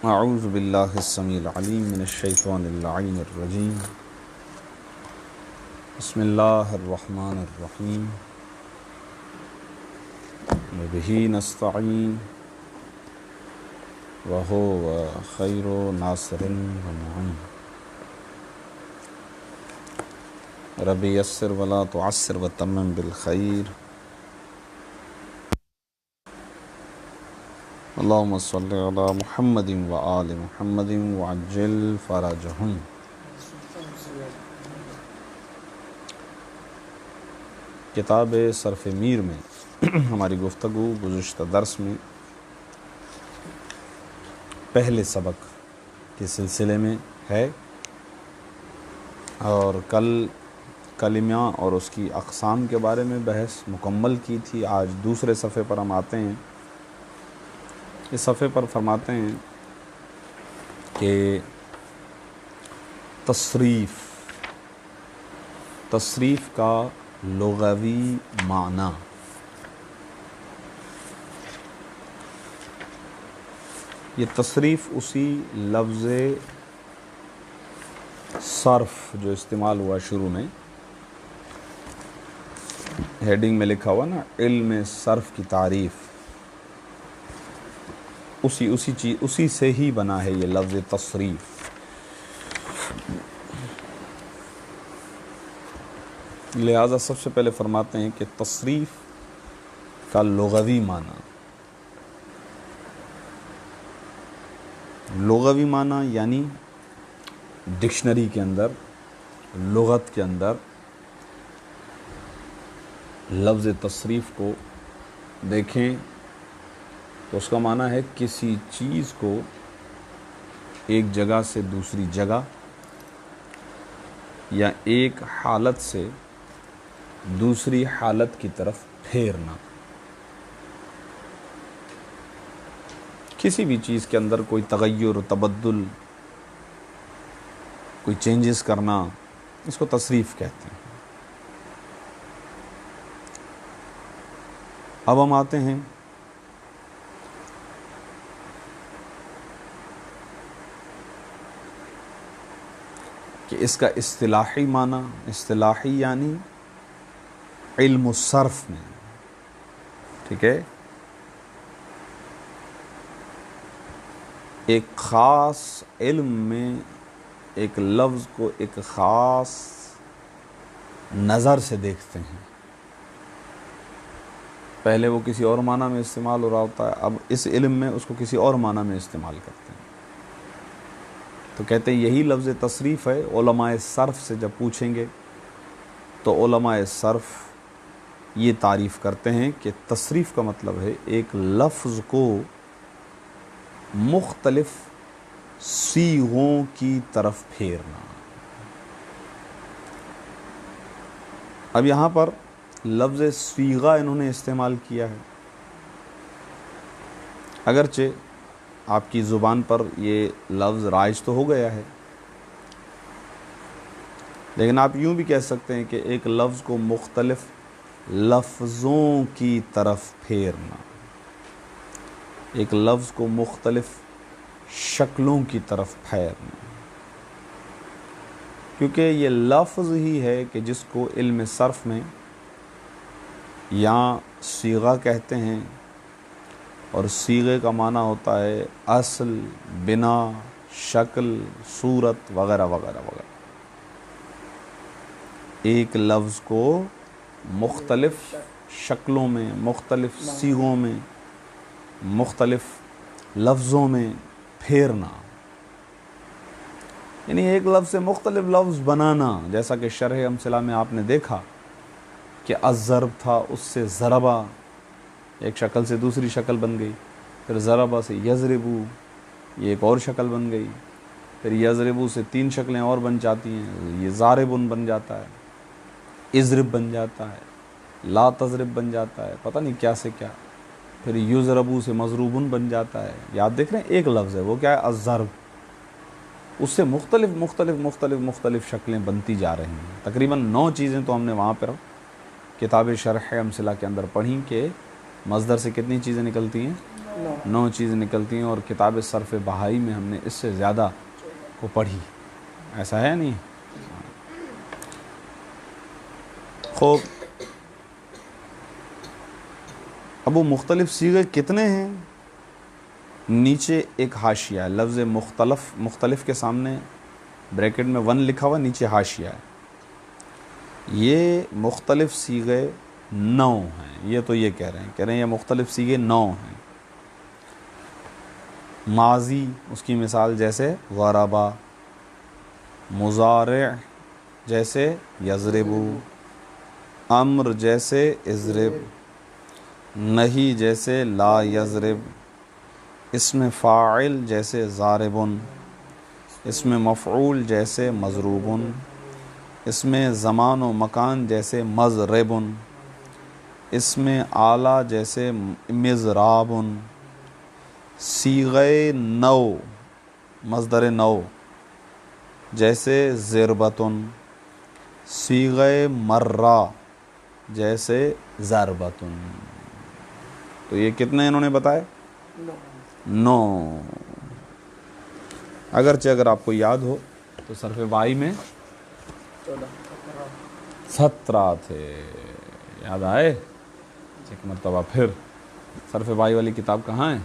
اعوذ باللہ السمیع العلیم من الشیطان اللعین الرجیم بسم اللہ الرحمن الرحیم وبہ نستعین وہو خیر ناصر ومعین رب یسر ولا تعسر وتمم بالخیر اللہم صلی علی محمد وآل محمد وعجل فرجہم۔ کتاب صرف میر میں ہماری گفتگو گزشتہ درس میں پہلے سبق کے سلسلے میں ہے، اور کل کلمہ اور اس کی اقسام کے بارے میں بحث مکمل کی تھی۔ آج دوسرے صفحے پر ہم آتے ہیں۔ اس صفحے پر فرماتے ہیں کہ تصریف کا لغوی معنی یہ تصریف اسی لفظ صرف جو استعمال ہوا شروع میں، ہیڈنگ میں لکھا ہوا نا، علم صرف کی تعریف، اسی سے ہی بنا ہے یہ لفظ تصریف۔ لہذا سب سے پہلے فرماتے ہیں کہ تصریف کا لغوی معنی یعنی ڈکشنری کے اندر، لغت کے اندر لفظ تصریف کو دیکھیں تو اس کا معنی ہے کسی چیز کو ایک جگہ سے دوسری جگہ یا ایک حالت سے دوسری حالت کی طرف پھیرنا۔ کسی بھی چیز کے اندر کوئی تغیر و تبدل، کوئی چینجز کرنا، اس کو تصریف کہتے ہیں۔ اب ہم آتے ہیں کہ اس کا اصطلاحی معنی، اصطلاحی یعنی علم الصرف میں، ٹھیک ہے، ایک خاص علم میں ایک لفظ کو ایک خاص نظر سے دیکھتے ہیں۔ پہلے وہ کسی اور معنی میں استعمال ہو رہا ہوتا ہے، اب اس علم میں اس کو کسی اور معنی میں استعمال کرتے ہیں، تو کہتے ہیں یہی لفظ تصریف ہے۔ علماء صرف سے جب پوچھیں گے تو علماء صرف یہ تعریف کرتے ہیں کہ تصریف کا مطلب ہے ایک لفظ کو مختلف صیغوں کی طرف پھیرنا۔ اب یہاں پر لفظ صیغہ انہوں نے استعمال کیا ہے، اگرچہ آپ کی زبان پر یہ لفظ رائج تو ہو گیا ہے، لیکن آپ یوں بھی کہہ سکتے ہیں کہ ایک لفظ کو مختلف لفظوں کی طرف پھیرنا، ایک لفظ کو مختلف شکلوں کی طرف پھیرنا، کیونکہ یہ لفظ ہی ہے کہ جس کو علم صرف میں یا صیغہ کہتے ہیں، اور صیغے کا معنی ہوتا ہے اصل، بنا، شکل، صورت وغیرہ وغیرہ وغیرہ۔ ایک لفظ کو مختلف شکلوں میں، مختلف صیغوں میں، مختلف لفظوں میں پھیرنا، یعنی ایک لفظ سے مختلف لفظ بنانا، جیسا کہ شرح امثلہ میں آپ نے دیکھا کہ الضرب تھا، اس سے ضربہ، ایک شکل سے دوسری شکل بن گئی، پھر ضربہ سے یضربو، یہ ایک اور شکل بن گئی، پھر یضربو سے 3 شکلیں اور بن جاتی ہیں، یہ ضاربن بن جاتا ہے، اضرب بن جاتا ہے، لا تضرب بن جاتا ہے، پتہ نہیں کیا سے کیا، پھر یضربو سے مضروبن بن جاتا ہے۔ یاد دیکھ رہے ہیں، ایک لفظ ہے، وہ کیا ہے؟ الضرب۔ اس سے مختلف مختلف مختلف مختلف شکلیں بنتی جا رہی ہیں۔ تقریباً 9 چیزیں تو ہم نے وہاں پر کتاب شرح امثلہ کے اندر پڑھی کہ مصدر سے کتنی چیزیں نکلتی ہیں؟ 9 چیزیں نکلتی ہیں، اور کتاب صرف بہائی میں ہم نے اس سے زیادہ کو پڑھی، ایسا ہے نہیں؟ خوب، اب وہ مختلف صیغے کتنے ہیں؟ نیچے ایک حاشیہ ہے، لفظ مختلف کے سامنے بریکٹ میں 1 لکھا ہوا، نیچے حاشیہ ہے۔ یہ مختلف صیغے 9 ہیں، یہ تو یہ کہہ رہے ہیں یہ مختلف صیغے 9 ہیں۔ ماضی اس کی مثال جیسے ضربا، مضارع جیسے یضربو، امر جیسے اضرب، نہی جیسے لا یضرب، اسم فاعل جیسے ضاربن، اسم مفعول جیسے مضروبن، اسم زمان و مکان جیسے مضربن، اسم آلہ جیسے مضرابن، صیغہ نو مصدر نو جیسے ضربتن، صیغہ مرہ جیسے ضربتن۔ تو یہ کتنے انہوں نے بتائے؟ 9۔ اگرچہ اگر آپ کو یاد ہو تو صرف بائی میں 17 تھے، یاد آئے؟ ایک مرتبہ پھر صرف بائی والی کتاب کہاں ہے؟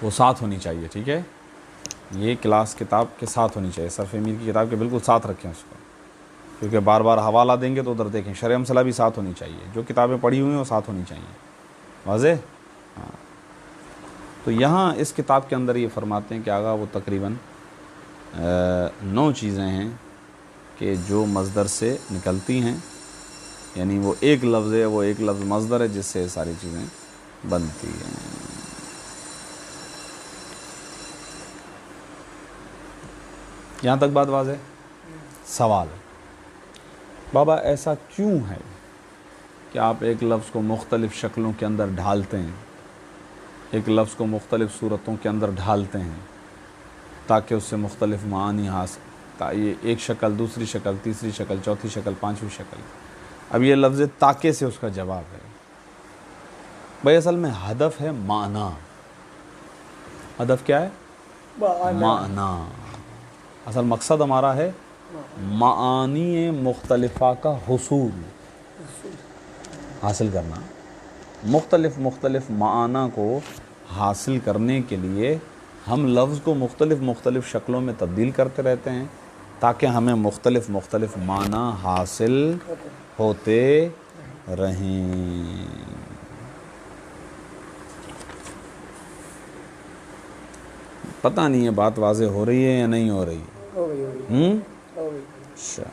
وہ ساتھ ہونی چاہیے، ٹھیک ہے؟ یہ کلاس کتاب کے ساتھ ہونی چاہیے، صرف امیر کی کتاب کے بالکل ساتھ رکھیں اس کو، کیونکہ بار بار حوالہ دیں گے تو ادھر دیکھیں، شرح امثلہ بھی ساتھ ہونی چاہیے، جو کتابیں پڑھی ہوئی ہیں وہ ساتھ ہونی چاہیے، واضح؟ ہاں۔ تو یہاں اس کتاب کے اندر یہ فرماتے ہیں کہ آگا وہ تقریباً 9 چیزیں ہیں کہ جو مصدر سے نکلتی ہیں، یعنی وہ ایک لفظ ہے، وہ ایک لفظ مصدر ہے جس سے یہ ساری چیزیں بنتی ہیں۔ یہاں تک بات واضح؟ سوال، بابا ایسا کیوں ہے کہ آپ ایک لفظ کو مختلف شکلوں کے اندر ڈھالتے ہیں، ایک لفظ کو مختلف صورتوں کے اندر ڈھالتے ہیں تاکہ اس سے مختلف معانی حاصل، یہ ایک شکل، دوسری شکل، تیسری شکل، چوتھی شکل، پانچویں شکل۔ اب یہ لفظ تاکہ سے اس کا جواب ہے بھائی، اصل میں ہدف ہے معنی۔ ہدف کیا ہے؟ معنی۔ اصل مقصد ہمارا ہے معانی مختلفہ کا حصول، حاصل کرنا۔ مختلف معانی کو حاصل کرنے کے لیے ہم لفظ کو مختلف شکلوں میں تبدیل کرتے رہتے ہیں تاکہ ہمیں مختلف معنی حاصل ہوتے رہیں۔ پتہ نہیں ہے بات واضح ہو رہی ہے یا نہیں ہو رہی؟ اچھا،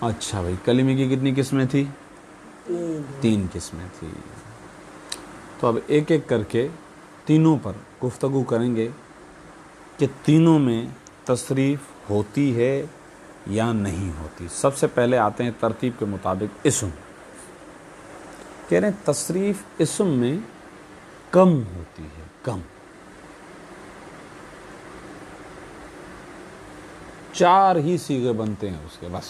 اچھا بھائی، کلمے کی کتنی قسمیں تھی؟ 3 قسمیں تھی۔ تو اب ایک ایک کر کے تینوں پر گفتگو کریں گے کہ تینوں میں تصریف ہوتی ہے یا نہیں ہوتی۔ سب سے پہلے آتے ہیں ترتیب کے مطابق اسم۔ کہہ رہے ہیں تصریف اسم میں کم ہوتی ہے، کم۔ 4 ہی صیغے بنتے ہیں اس کے، بس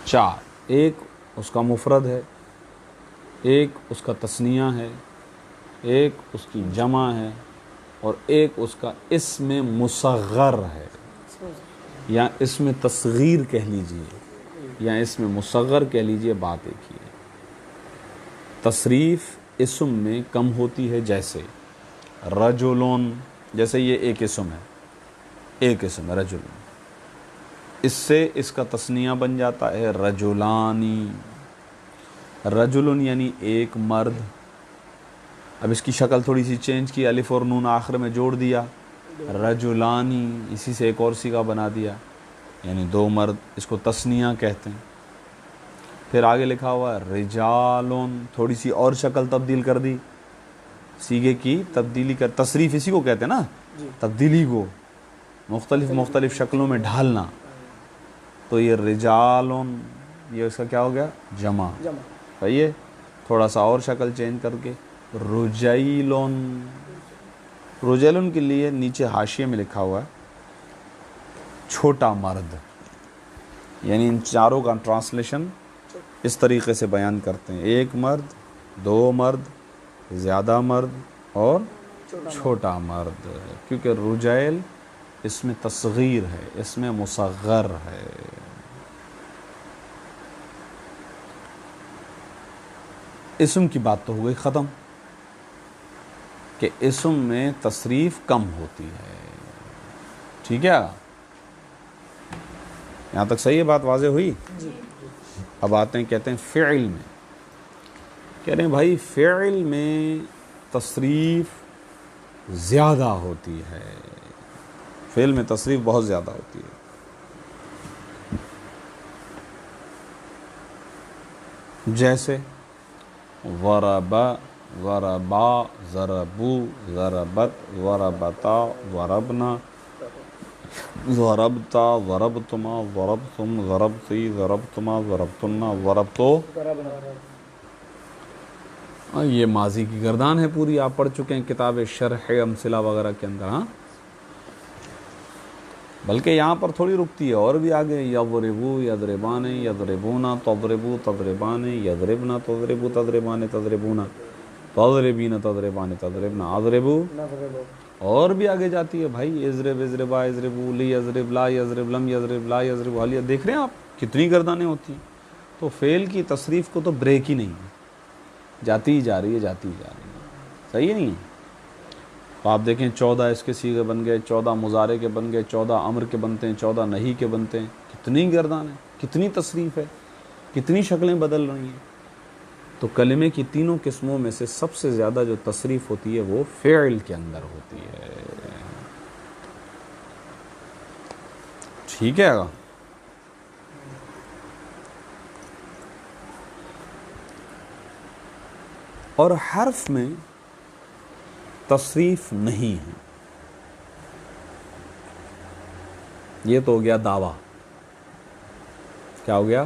4۔ ایک اس کا مفرد ہے، ایک اس کا تثنیہ ہے، ایک اس کی جمع ہے، اور ایک اس کا اسم مصغر ہے، یا اسم تصغیر کہہ لیجئے یا اسم مصغر کہہ لیجئے، بات ایک ہی ہے۔ تصریف اسم میں کم ہوتی ہے، جیسے رجلون، جیسے یہ ایک اسم ہے، ایک اسم ہے رجلون، اس سے اس کا تثنیہ بن جاتا ہے رجلانی۔ رجلن یعنی ایک مرد۔ اب اس کی شکل تھوڑی سی چینج کی، الف اور نون آخر میں جوڑ دیا، رجلانی، اسی سے ایک اور صیغہ بنا دیا، یعنی 2 مرد، اس کو تثنیہ کہتے ہیں۔ پھر آگے لکھا ہوا ہے رجالون، تھوڑی سی اور شکل تبدیل کر دی، صیغے کی تبدیلی کا، تصریف اسی کو کہتے ہیں نا، تبدیلی کو مختلف شکلوں میں ڈھالنا۔ تو یہ رجالون، یہ اس کا کیا ہو گیا؟ جمع۔ صحیح ہے؟ تھوڑا سا اور شکل چینج کر کے رجیلون، رجیلون کے لیے نیچے حاشیے میں لکھا ہوا ہے چھوٹا مرد، یعنی ان چاروں کا ٹرانسلیشن اس طریقے سے بیان کرتے ہیں، ایک مرد، دو مرد، زیادہ مرد اور چھوٹا مرد، کیونکہ رجیل اس میں تصغیر ہے، اس میں مصغر ہے۔ اسم کی بات تو ہو گئی ختم کہ اسم میں تصریف کم ہوتی ہے، ٹھیک ہے؟ یہاں تک صحیح ہے، بات واضح ہوئی؟ اب آتے ہیں، کہتے ہیں فعل میں، کہہ رہے ہیں بھائی فعل میں تصریف زیادہ ہوتی ہے، فعل میں تصریف بہت زیادہ ہوتی ہے۔ جیسے ضرب، ضربا، ضربو، ضربت، ضربتا، ضربنا، ضربتا، ضربتما، ضربتم، ضربتی، ضربتما، ضربتنا، ضربتو۔ یہ ماضی کی گردان ہے پوری، آپ پڑھ چکے ہیں کتاب شرح امثلہ وغیرہ کے اندر، ہاں، بلکہ یہاں پر تھوڑی رکتی ہے، اور بھی آگے، یضربو، یضربان، یضربونا، تضربو، تضربان، یضربنا، تضربو، تضربان، تضربونا، تضربین، تضربان، تضربنا، اضربو، اور بھی آگے جاتی ہے بھائی، اضرب، اضربا، اضربو، لی یضرب، لا یضرب، لم یضرب، لا یضرب، حالیہ، دیکھ رہے ہیں آپ کتنی گردانیں ہوتی ہیں۔ تو فعل کی تصریف کو تو بریک ہی نہیں ہے، جاتی ہی جا رہی ہے، جاتی ہی جا رہی ہے، صحیح ہے نہیں ہے؟ تو آپ دیکھیں 14 اس کے صیغے بن گئے، 14 مضارع کے بن گئے، 14 امر کے بنتے ہیں، 14 نہی کے بنتے ہیں، کتنی گردان ہے، کتنی تصریف ہے، کتنی شکلیں بدل رہی ہیں۔ تو کلمے کی تینوں قسموں میں سے سب سے زیادہ جو تصریف ہوتی ہے وہ فعل کے اندر ہوتی ہے، ٹھیک ہے؟ اور حرف میں تصریف نہیں ہے، یہ تو ہو گیا دعویٰ، کیا ہو گیا؟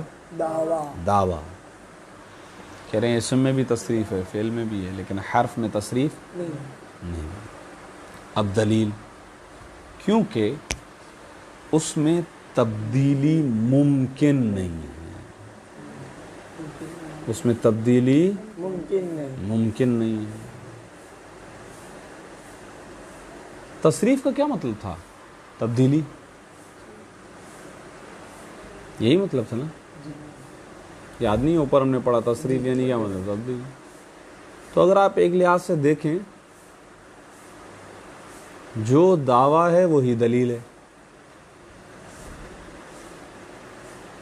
دعویٰ۔ کہہ رہے ہیں اسم میں بھی تصریف ہے، فعل میں بھی ہے، لیکن حرف میں تصریف نہیں۔ اب دلیل، کیونکہ اس میں تبدیلی ممکن نہیں ہے، اس میں تبدیلی ممکن نہیں ہے۔ تصریف کا کیا مطلب تھا؟ تبدیلی، یہی مطلب تھا نا، یاد نہیں؟ اوپر ہم نے پڑھا تصریف یعنی کیا مطلب؟ تبدیلی۔ تو اگر آپ ایک لحاظ سے دیکھیں، جو دعویٰ ہے وہی دلیل ہے۔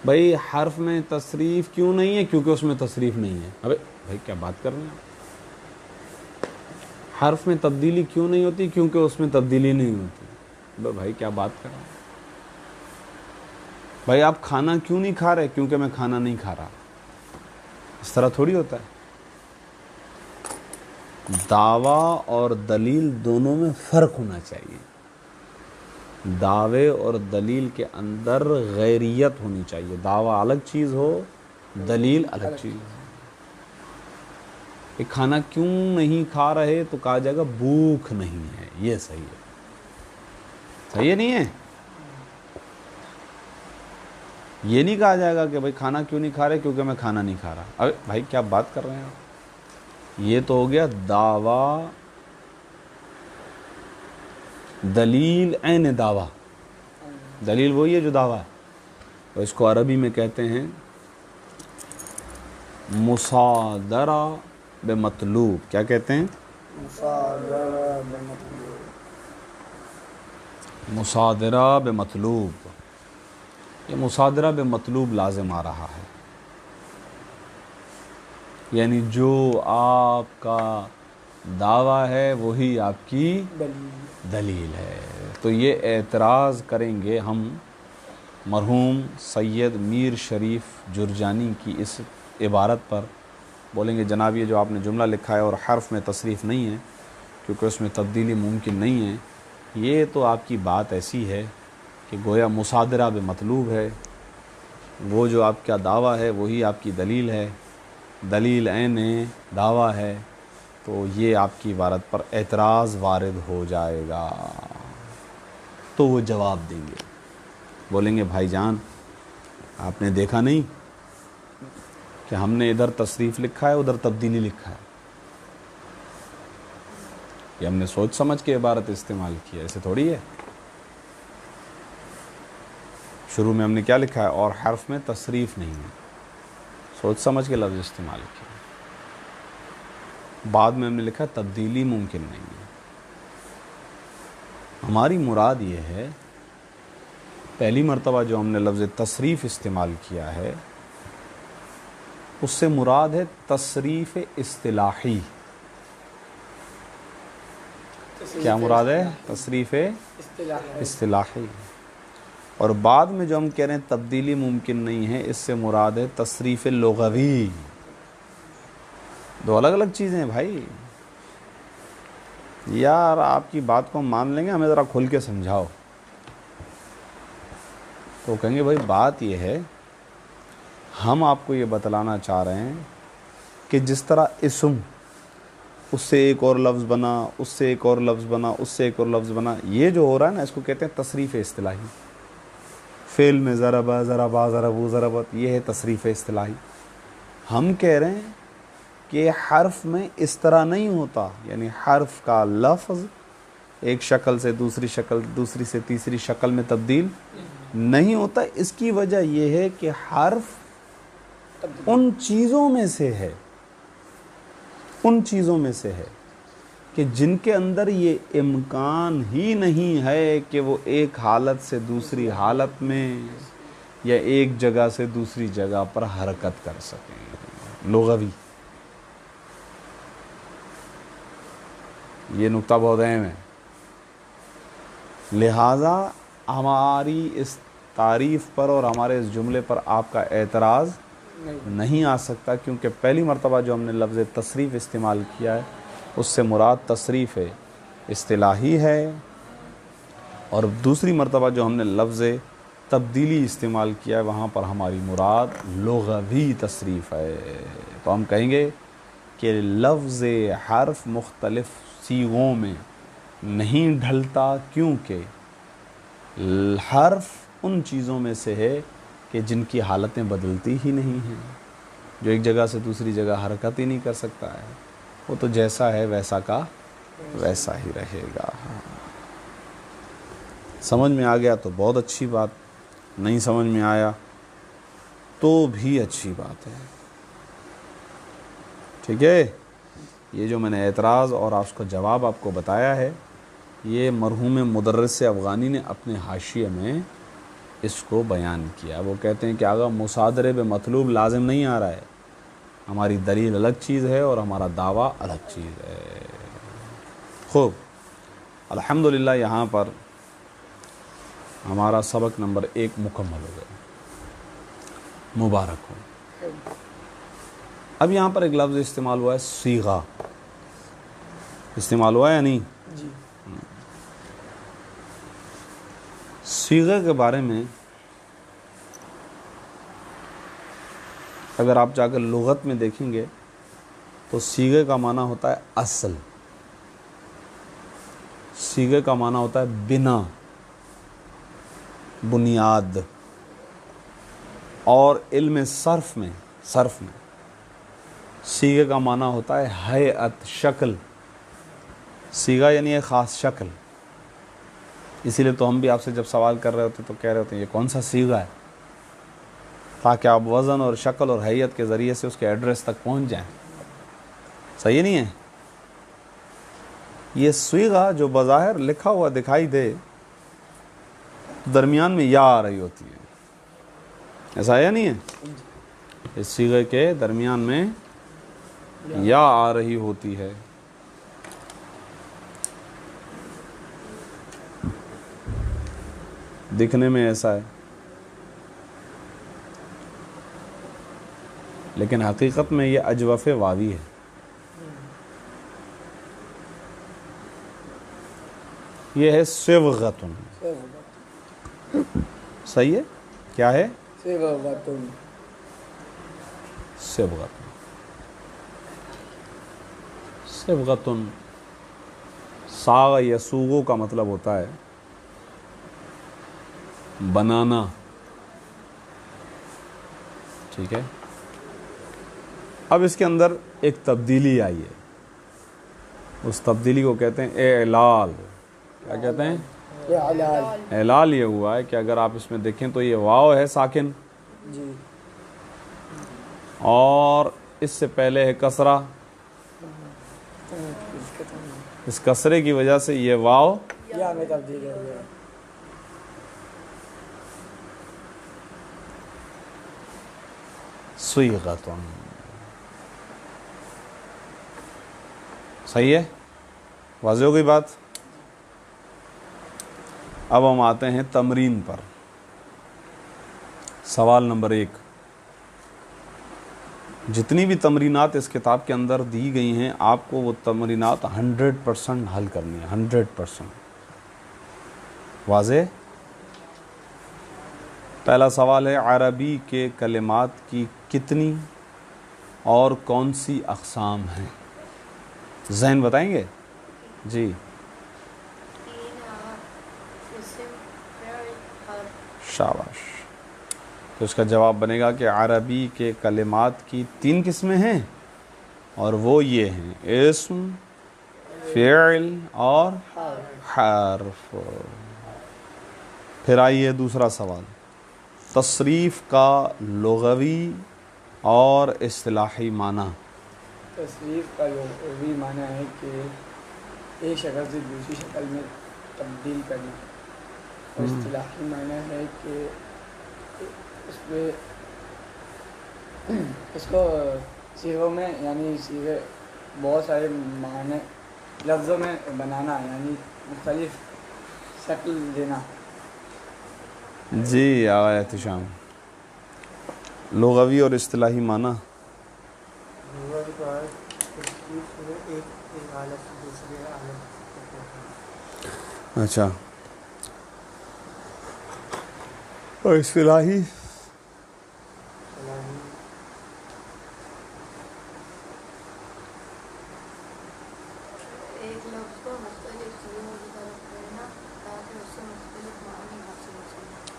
بھائی حرف میں تصریف کیوں نہیں ہے؟ کیونکہ اس میں تصریف نہیں ہے۔ ابے بھائی کیا بات کر رہے ہیں آپ؟ حرف میں تبدیلی کیوں نہیں ہوتی؟ کیونکہ اس میں تبدیلی نہیں ہوتی۔ ابے بھائی کیا بات کر رہے ہیں؟ بھائی آپ کھانا کیوں نہیں کھا رہے؟ کیونکہ میں کھانا نہیں کھا رہا۔ اس طرح تھوڑی ہوتا ہے۔ دعویٰ اور دلیل دونوں میں فرق ہونا چاہیے، دعوے اور دلیل کے اندر غیریت ہونی چاہیے، دعویٰ الگ چیز ہو، دلیل الگ چیز ہو۔ کہ کھانا کیوں نہیں کھا رہے تو کہا جائے گا بھوک نہیں ہے، یہ صحیح ہے، صحیح ہے نہیں ہے؟ یہ نہیں کہا جائے گا کہ بھائی کھانا کیوں نہیں کھا رہے؟ کیونکہ میں کھانا نہیں کھا رہا۔ ارے بھائی کیا بات کر رہے ہیں آپ؟ یہ تو ہو گیا دعویٰ، دلیل عین دعویٰ، دلیل وہی ہے جو دعویٰ ہے، تو اس کو عربی میں کہتے ہیں مصادرہ بمطلوب۔ کیا کہتے ہیں؟ مصادرہ بمطلوب۔ یہ مصادرہ بمطلوب لازم آ رہا ہے، یعنی جو آپ کا دعویٰ ہے وہی آپ کی دلیل ہے۔ تو یہ اعتراض کریں گے ہم مرحوم سید میر شریف جرجانی کی اس عبارت پر، بولیں گے جناب یہ جو آپ نے جملہ لکھا ہے اور حرف میں تصریف نہیں ہے کیونکہ اس میں تبدیلی ممکن نہیں ہے، یہ تو آپ کی بات ایسی ہے کہ گویا مصادرہ بمطلوب ہے، وہ جو آپ کا دعویٰ ہے وہی آپ کی دلیل ہے، دلیل عین دعویٰ ہے، تو یہ آپ کی عبارت پر اعتراض وارد ہو جائے گا۔ تو وہ جواب دیں گے، بولیں گے بھائی جان آپ نے دیکھا نہیں کہ ہم نے ادھر تصریف لکھا ہے ادھر تبدیلی لکھا ہے، یہ ہم نے سوچ سمجھ کے عبارت استعمال کی ہے، ایسے تھوڑی ہے۔ شروع میں ہم نے کیا لکھا ہے، اور حرف میں تصریف نہیں ہے، سوچ سمجھ کے لفظ استعمال کیا۔ بعد میں ہم نے لکھا تبدیلی ممکن نہیں ہے۔ ہماری مراد یہ ہے، پہلی مرتبہ جو ہم نے لفظ تصریف استعمال کیا ہے اس سے مراد ہے تصریف اصطلاحی۔ کیا مراد ہے؟ تصریف اصطلاحی۔ اور بعد میں جو ہم کہہ رہے ہیں تبدیلی ممکن نہیں ہے، اس سے مراد ہے تصریف لغوی۔ دو الگ الگ چیزیں ہیں بھائی، یار آپ کی بات کو ہم مان لیں گے، ہمیں ذرا کھل کے سمجھاؤ۔ تو کہیں گے بھائی بات یہ ہے، ہم آپ کو یہ بتلانا چاہ رہے ہیں کہ جس طرح اسم اس سے ایک اور لفظ بنا، اس سے ایک اور لفظ بنا، اس سے ایک اور لفظ بنا، یہ جو ہو رہا ہے نا اس کو کہتے ہیں تصریف اصطلاحی۔ فعل میں ضربا ضربا ضربو ضربت، یہ ہے تصریف اصطلاحی۔ ہم کہہ رہے ہیں کہ حرف میں اس طرح نہیں ہوتا، یعنی حرف کا لفظ ایک شکل سے دوسری شکل، دوسری سے تیسری شکل میں تبدیل نہیں ہوتا۔ اس کی وجہ یہ ہے کہ حرف ان چیزوں میں سے ہے، ان چیزوں میں سے ہے کہ جن کے اندر یہ امکان ہی نہیں ہے کہ وہ ایک حالت سے دوسری حالت میں یا ایک جگہ سے دوسری جگہ پر حرکت کر سکیں۔ لغوی، یہ نقطہ بہت اہم ہے۔ لہٰذا ہماری اس تعریف پر اور ہمارے اس جملے پر آپ کا اعتراض نہیں آ سکتا، کیونکہ پہلی مرتبہ جو ہم نے لفظ تصریف استعمال کیا ہے اس سے مراد تصریف اصطلاحی ہے، اور دوسری مرتبہ جو ہم نے لفظ تبدیلی استعمال کیا ہے وہاں پر ہماری مراد لغوی تصریف ہے۔ تو ہم کہیں گے کہ لفظ حرف مختلف صیغوں میں نہیں ڈھلتا، کیونکہ حرف ان چیزوں میں سے ہے کہ جن کی حالتیں بدلتی ہی نہیں ہیں، جو ایک جگہ سے دوسری جگہ حرکت ہی نہیں کر سکتا ہے، وہ تو جیسا ہے ویسا کا ویسا ہی رہے گا۔ سمجھ میں آ گیا تو بہت اچھی بات، نہیں سمجھ میں آیا تو بھی اچھی بات ہے، ٹھیک ہے۔ یہ جو میں نے اعتراض اور اس کا جواب آپ کو بتایا ہے، یہ مرحوم مدرس افغانی نے اپنے حاشیے میں اس کو بیان کیا۔ وہ کہتے ہیں کہ آگا مصادرے بے مطلوب لازم نہیں آ رہا ہے، ہماری دلیل الگ چیز ہے اور ہمارا دعویٰ الگ چیز ہے۔ خوب، الحمدللہ یہاں پر ہمارا سبق نمبر 1 مکمل ہو گیا، مبارک ہو۔ اب یہاں پر ایک لفظ استعمال ہوا ہے، صیغہ، استعمال ہوا ہے یا نہیں؟ جی۔ صیغہ کے بارے میں اگر آپ جا کر لغت میں دیکھیں گے تو صیغے کا معنی ہوتا ہے اصل، صیغے کا معنی ہوتا ہے بنا، بنیاد، اور علم صرف میں صیغے کا معنی ہوتا ہے ہیئت، شکل۔ صیغہ یعنی ایک خاص شکل، اسی لیے تو ہم بھی آپ سے جب سوال کر رہے ہوتے تو کہہ رہے ہوتے ہیں یہ کون سا صیغہ ہے، تاکہ آپ وزن اور شکل اور ہیئت کے ذریعے سے اس کے ایڈریس تک پہنچ جائیں۔ صحیح نہیں ہے؟ یہ صیغہ جو بظاہر لکھا ہوا دکھائی دے، درمیان میں یا آ رہی ہوتی ہے، ایسا ہے یا نہیں ہے؟ اس صیغے کے درمیان میں یا آ رہی ہوتی ہے۔ دکھنے میں ایسا ہے، لیکن حقیقت میں یہ اجوف واوی ہے۔ یہ ہے صبغتن، صحیح ہے؟ کیا ہے؟ صبغتن، صبغتن، صاغ یسوغ کا مطلب ہوتا ہے بنانا. ٹھیک ہے. اب اس کے اندر ایک تبدیلی آئی ہے, اس تبدیلی کو کہتے ہیں اعلال. کیا کہتے ہیں؟ اعلال. یہ ہوا ہے کہ اگر آپ اس میں دیکھیں تو یہ واو ہے ساکن جی, اور اس سے پہلے ہے کسرہ. اس کسرے کی وجہ سے یہ واو یا میں تبدیل ہو گیا. صیغۃ. صحیح ہے, واضح ہو گئی بات. اب ہم آتے ہیں تمرین پر. سوال نمبر 1. جتنی بھی تمرینات اس کتاب کے اندر دی گئی ہیں آپ کو وہ تمرینات 100% حل کرنی ہے. 100%. واضح. پہلا سوال ہے عربی کے کلمات کی کتنی اور کون سی اقسام ہیں؟ ذہن بتائیں گے جی. شاباش. تو اس کا جواب بنے گا کہ عربی کے کلمات کی 3 قسمیں ہیں اور وہ یہ ہیں اسم, فعل اور حرف. پھر آئیے دوسرا سوال. تصریف کا لغوی اور اصطلاحی معنی. تصریف کا لغوی معنی ہے کہ ایک شکل سے دوسری شکل میں تبدیل کرنا, اور اصطلاحی معنی ہے کہ اس کو صیغوں میں یعنی صیغے بہت سارے معنی لفظوں میں بنانا, یعنی مختلف شکل دینا. جی آغا احتشام. لغوی اور اصطلاحی معنی. اچھا, اور اصطلاحی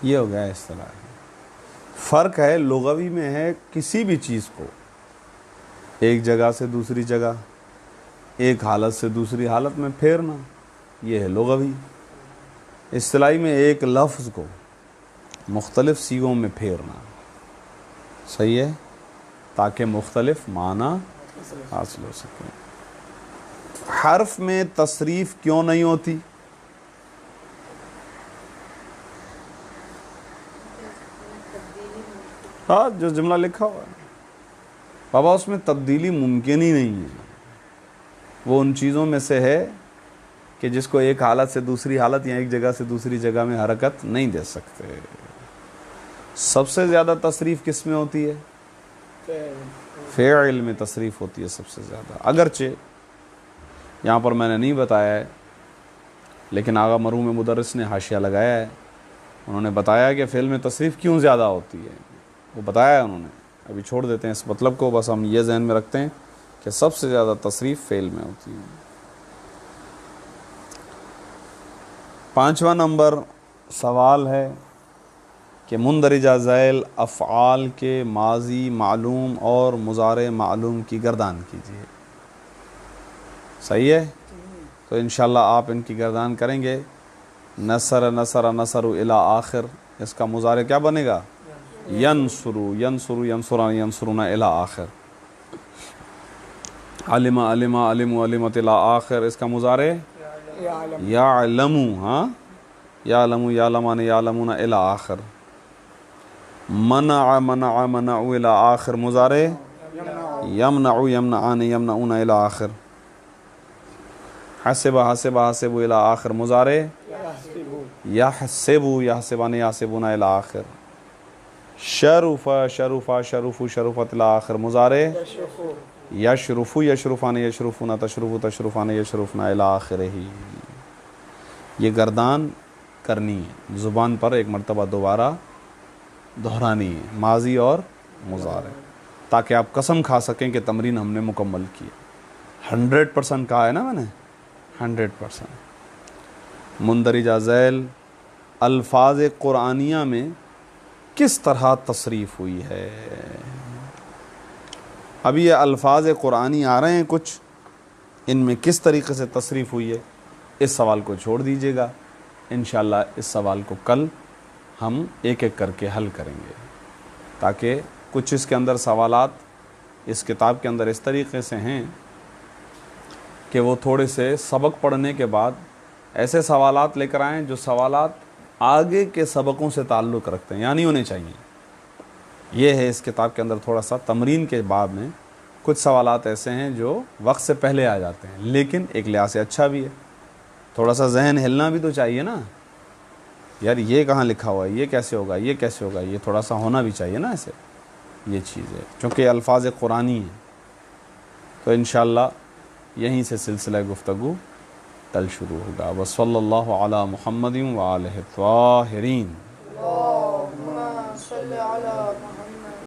یہ ہو گیا اصطلاحی. فرق ہے لغوی میں ہے کسی بھی چیز کو ایک جگہ سے دوسری جگہ, ایک حالت سے دوسری حالت میں پھیرنا, یہ ہے لغوی. اصطلاحی میں ایک لفظ کو مختلف صیغوں میں پھیرنا. صحیح ہے, تاکہ مختلف معنی حاصل ہو سکے. حرف میں تصریف کیوں نہیں ہوتی؟ ہاں, جو جملہ لکھا ہوا ہے بابا اس میں تبدیلی ممکن ہی نہیں ہے. وہ ان چیزوں میں سے ہے کہ جس کو ایک حالت سے دوسری حالت یا ایک جگہ سے دوسری جگہ میں حرکت نہیں دے سکتے. سب سے زیادہ تصریف کس میں ہوتی ہے؟ فعل میں تصریف ہوتی ہے سب سے زیادہ. اگرچہ یہاں پر میں نے نہیں بتایا ہے, لیکن آغا مرحوم مدرس نے حاشیہ لگایا ہے. انہوں نے بتایا کہ فعل میں تصریف کیوں زیادہ ہوتی ہے, وہ بتایا ہے انہوں نے. ابھی چھوڑ دیتے ہیں اس مطلب کو, بس ہم یہ ذہن میں رکھتے ہیں کہ سب سے زیادہ تصریف فعل میں ہوتی ہے. 5واں نمبر سوال ہے کہ مندرجہ ذیل افعال کے ماضی معلوم اور مضارع معلوم کی گردان کیجیے. صحیح ہے, تو انشاءاللہ آپ ان کی گردان کریں گے. نصر نصر نصر الی آخر, اس کا مضارع کیا بنے گا؟ ینصرو ینصرو ینصران ینصرون الی آخر. علم علم علم علمت الی آخر, اس کا مضارع یعلمو, ہاں یعلمو یعلمان یعلمون الی آخر. منع منع منعو الی آخر, مضارع یمنعو یمنعان یمنعون الی آخر. حسب حسب حسب الی آخر, مضارع یحسبو یحسبان یحسبون الی آخر. شرف شرف شرف شرفت الی آخر, مضارع یشرفو یشرفان یشرفون تشرفو تشرفان یشرفون الی آخر. ہی یہ گردان کرنی ہے, زبان پر ایک مرتبہ دوبارہ دہرانی ہے, ماضی اور مضارع, تاکہ آپ قسم کھا سکیں کہ تمرین ہم نے مکمل کی. 100% کہا ہے نا میں نے, 100%. مندرجہ ذیل الفاظ قرآنیہ میں کس طرح تصریف ہوئی ہے. اب یہ الفاظ قرآنی آ رہے ہیں کچھ، ان میں کس طریقے سے تصریف ہوئی ہے، اس سوال کو چھوڑ دیجیے گا. انشاءاللہ اس سوال کو کل ہم ایک ایک کر کے حل کریں گے، تاکہ کچھ اس کے اندر سوالات اس کتاب کے اندر اس طریقے سے ہیں کہ وہ تھوڑے سے سبق پڑھنے کے بعد ایسے سوالات لے کر آئیں جو سوالات آگے کے سبقوں سے تعلق رکھتے ہیں، یعنی ہونے چاہیے. یہ ہے اس کتاب کے اندر تھوڑا سا تمرین کے باب میں کچھ سوالات ایسے ہیں جو وقت سے پہلے آ جاتے ہیں، لیکن ایک لحاظ سے اچھا بھی ہے. تھوڑا سا ذہن ہلنا بھی تو چاہیے نا، یار یہ کہاں لکھا ہوا ہے، یہ کیسے ہوگا، یہ کیسے ہوگا، یہ تھوڑا سا ہونا بھی چاہیے نا ایسے. یہ چیز ہے چونکہ الفاظ قرآنی ہیں. تو انشاءاللہ یہیں سے سلسلہ گفتگو کل شروع ہوگا. وصلی اللہ علی محمد وآلہ الطاہرین. اللہم صلی علی محمد